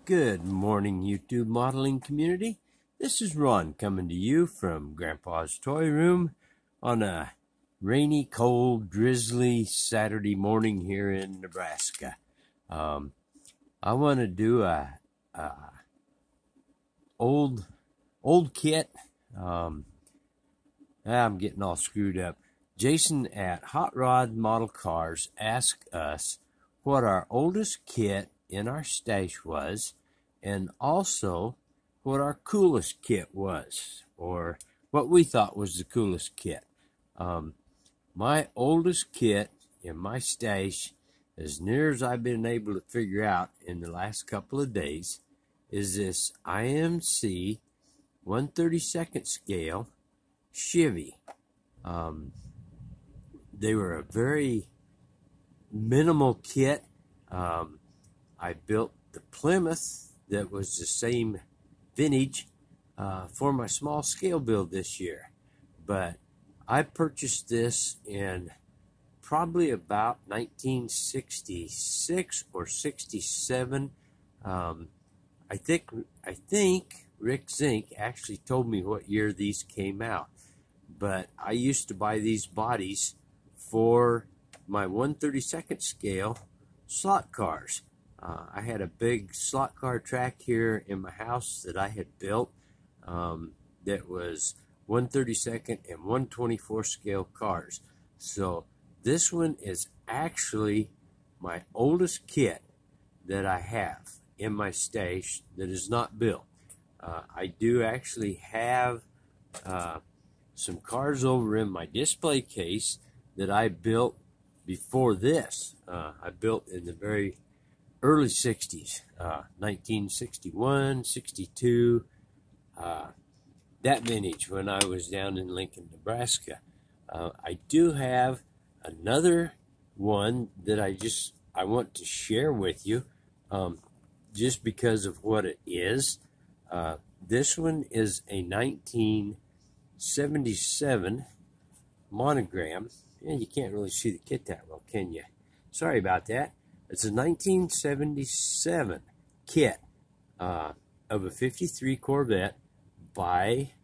Good morning, YouTube modeling community. This is Ron coming to you from Grandpa's Toy Room on a rainy, cold, drizzly Saturday morning here in Nebraska. I want to do a old kit. I'm getting all screwed up. Jason at Hot Rod Model Cars asked us what our oldest kit in our stash was, and also what our coolest kit was, or what we thought was the coolest kit. My oldest kit in my stash, as near as I've been able to figure out in the last couple of days, is this IMC 1/32 scale Chevy. They were a very minimal kit. I built the Plymouth that was the same vintage for my small scale build this year, but I purchased this in probably about 1966 or 67. I think Rick Zink actually told me what year these came out, but I used to buy these bodies for my 1/32 scale slot cars. I had a big slot car track here in my house that I had built that was 1/32 and 1/24 scale cars. So this one is actually my oldest kit that I have in my stash that is not built. I do actually have some cars over in my display case that I built before this. I built in the very early 60s, 1961, 62, that vintage when I was down in Lincoln, Nebraska. I do have another one that I want to share with you just because of what it is. This one is a 1977 monogram. Yeah, you can't really see the kit that well, can you? Sorry about that. It's a 1977 kit of a 53 Corvette by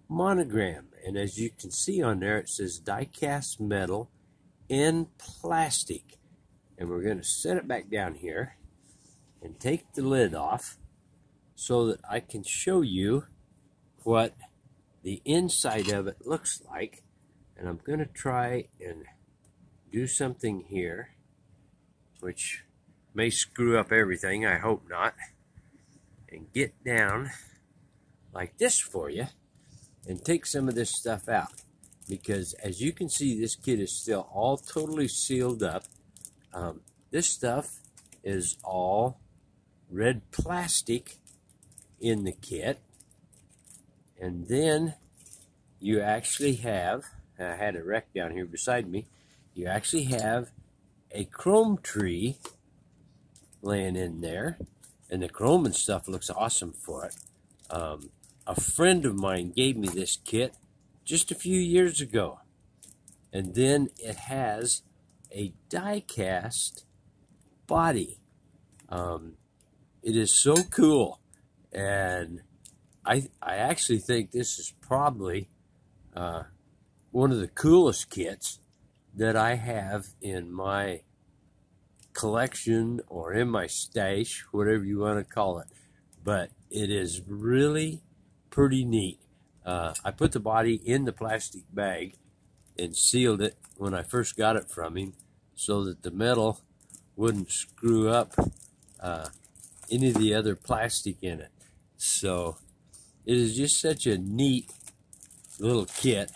Monogram. And as you can see on there, it says die-cast metal in plastic. And we're going to set it back down here and take the lid off so that I can show you what the inside of it looks like. And I'm going to try and do something here which may screw up everything, I hope not, and get down like this for you and take some of this stuff out, because as you can see, this kit is still all totally sealed up. This stuff is all red plastic in the kit, and then you actually have, I had a wreck down here beside me, you actually have a chrome tree laying in there, and the chrome and stuff looks awesome for it. A friend of mine gave me this kit just a few years ago, and then it has a die-cast body. It is so cool, and I actually think this is probably one of the coolest kits that I have in my collection or in my stash, whatever you want to call it. But it is really pretty neat. I put the body in the plastic bag and sealed it when I first got it from him so that the metal wouldn't screw up any of the other plastic in it. So it is just such a neat little kit.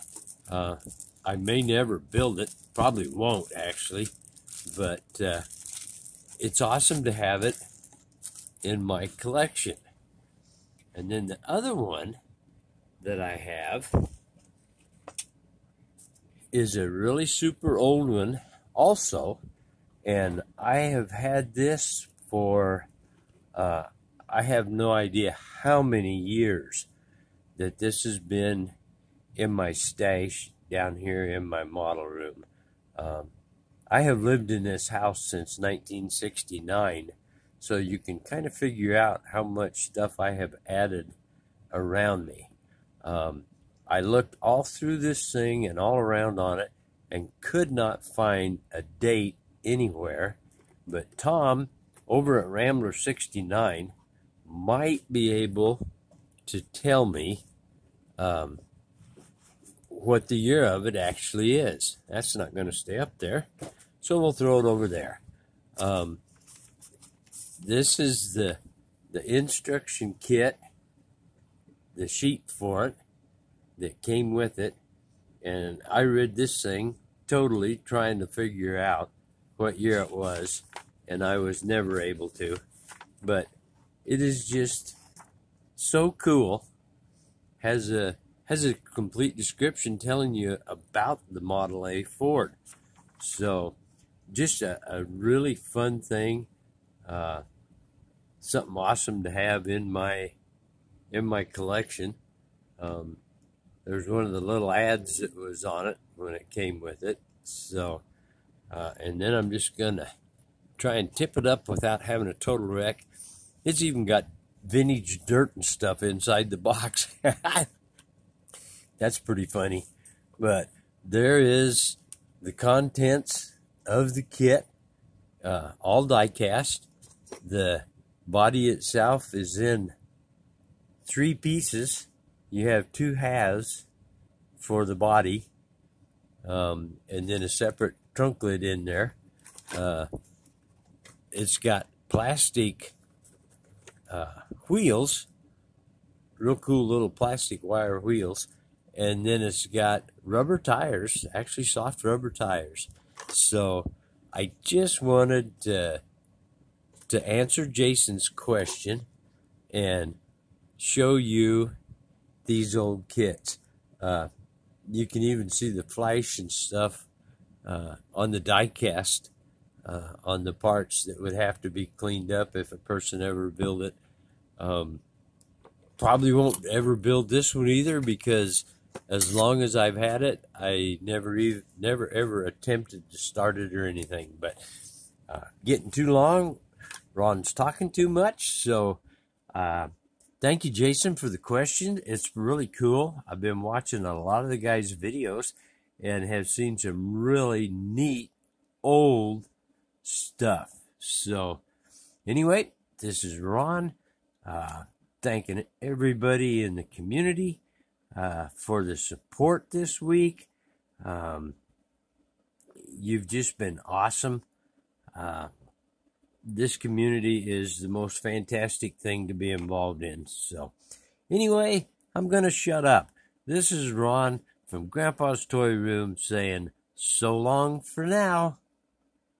I may never build it, probably won't actually, but it's awesome to have it in my collection. And then the other one that I have is a really super old one also, and I have had this for I have no idea how many years that this has been in my stash down here in my model room. I have lived in this house since 1969, so you can kind of figure out how much stuff I have added around me. I looked all through this thing and all around on it and could not find a date anywhere, but Tom over at Rambler 69 might be able to tell me what the year of it actually is. That's not going to stay up there, so we'll throw it over there. This is the instruction kit, the sheet for it that came with it, and I read this thing totally trying to figure out what year it was, and I was never able to. But it is just so cool. Has a complete description telling you about the Model A Ford. So just a really fun thing, something awesome to have in my collection. There's one of the little ads that was on it when it came with it. So, and then I'm just gonna try and tip it up without having a total wreck. It's even got vintage dirt and stuff inside the box. That's pretty funny. But there is the contents of the kit, all die cast. The body itself is in 3 pieces. You have 2 halves for the body, and then a separate trunk lid in there. It's got plastic wheels, real cool little plastic wire wheels, and then it's got rubber tires, actually soft rubber tires. So I just wanted to answer Jason's question and show you these old kits. You can even see the flash and stuff on the die cast on the parts that would have to be cleaned up if a person ever built it. Probably won't ever build this one either, because as long as I've had it, I never ever attempted to start it or anything. But getting too long, Ron's talking too much, so thank you, Jason, for the question. It's really cool. I've been watching a lot of the guys' videos and have seen some really neat old stuff. So anyway, this is Ron, thanking everybody in the community for the support this week. You've just been awesome. This community is the most fantastic thing to be involved in. So anyway, I'm going to shut up. This is Ron from Grandpa's Toy Room saying so long for now.